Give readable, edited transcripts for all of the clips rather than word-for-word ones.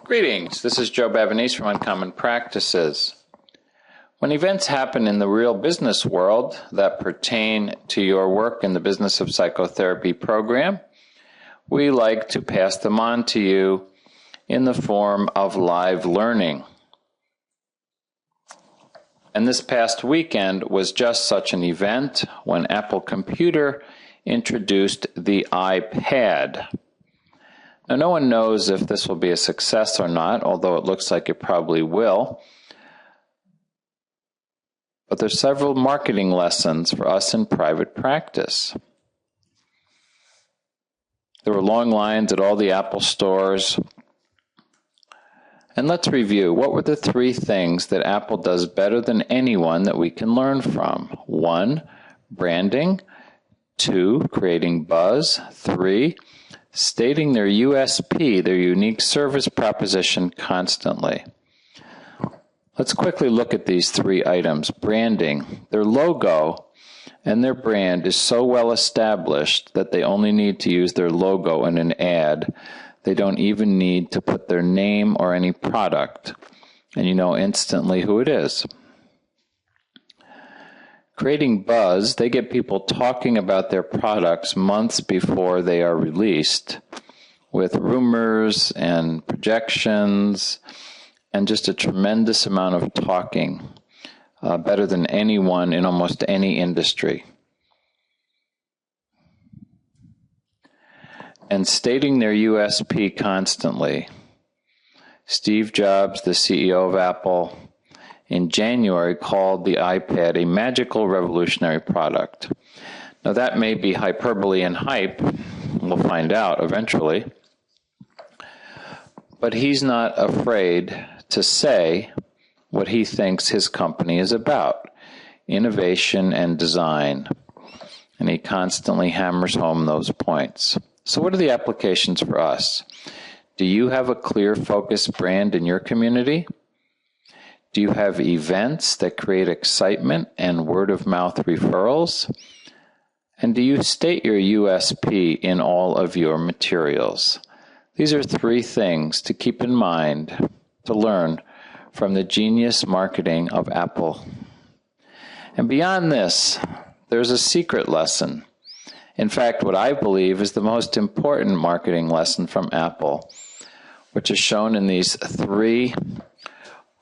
Greetings, this is Joe Bavonese from Uncommon Practices. When events happen in the real business world that pertain to your work in the Business of Psychotherapy program, we like to pass them on to you in the form of live learning. And this past weekend was just such an event when Apple Computer introduced the iPad. Now, no one knows if this will be a success or not, although it looks like it probably will. But there's several marketing lessons for us in private practice. There were long lines at all the Apple stores. And let's review. What were the three things that Apple does better than anyone that we can learn from? 1, branding. 2, creating buzz. 3, stating their USP, their unique service proposition, constantly. Let's quickly look at these three items. Branding. Their logo and their brand is so well established that they only need to use their logo in an ad. They don't even need to put their name or any product, and you know instantly who it is. Creating buzz, they get people talking about their products months before they are released, with rumors and projections and just a tremendous amount of talking, better than anyone in almost any industry. And stating their USP constantly. Steve Jobs, the CEO of Apple, in January called the iPad a magical revolutionary product. Now that may be hyperbole and hype, we'll find out eventually, but he's not afraid to say what he thinks his company is about, innovation and design, and he constantly hammers home those points. So what are the applications for us? Do you have a clear, focused brand in your community? Do you have events that create excitement and word-of-mouth referrals? And do you state your USP in all of your materials? These are three things to keep in mind to learn from the genius marketing of Apple. And beyond this, there's a secret lesson. In fact, what I believe is the most important marketing lesson from Apple, which is shown in these three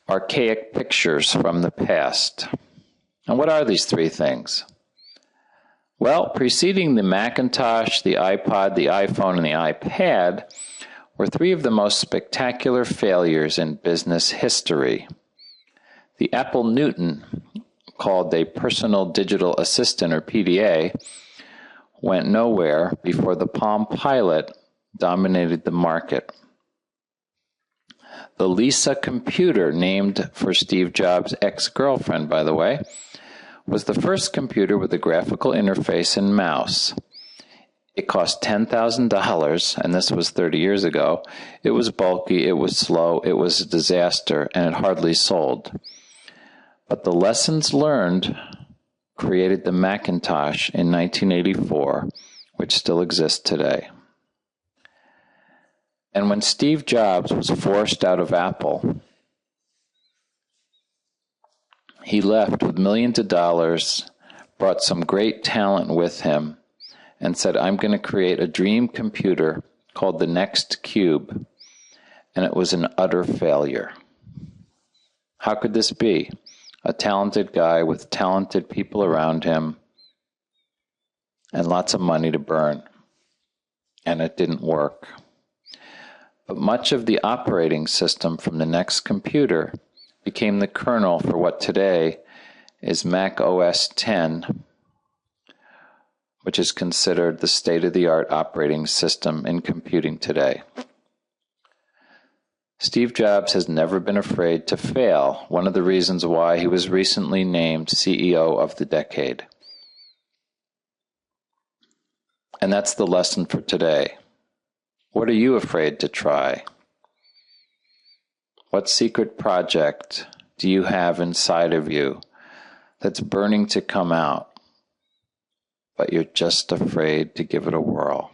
archaic pictures from the past. And what are these three things? Well, preceding the Macintosh, the iPod, the iPhone, and the iPad were three of the most spectacular failures in business history. The Apple Newton, called a Personal Digital Assistant, or PDA, went nowhere before the Palm Pilot dominated the market. The Lisa computer, named for Steve Jobs' ex-girlfriend, by the way, was the first computer with a graphical interface and mouse. It cost $10,000, and this was 30 years ago. It was bulky, it was slow, it was a disaster, and it hardly sold. But the lessons learned created the Macintosh in 1984, which still exists today. And when Steve Jobs was forced out of Apple, he left with millions of dollars, brought some great talent with him, and said, I'm going to create a dream computer called the Next Cube. And it was an utter failure. How could this be? A talented guy with talented people around him and lots of money to burn. And it didn't work. But much of the operating system from the Next computer became the kernel for what today is Mac OS X, which is considered the state-of-the-art operating system in computing today. Steve Jobs has never been afraid to fail, one of the reasons why he was recently named CEO of the decade. And that's the lesson for today. What are you afraid to try? What secret project do you have inside of you that's burning to come out, but you're just afraid to give it a whirl?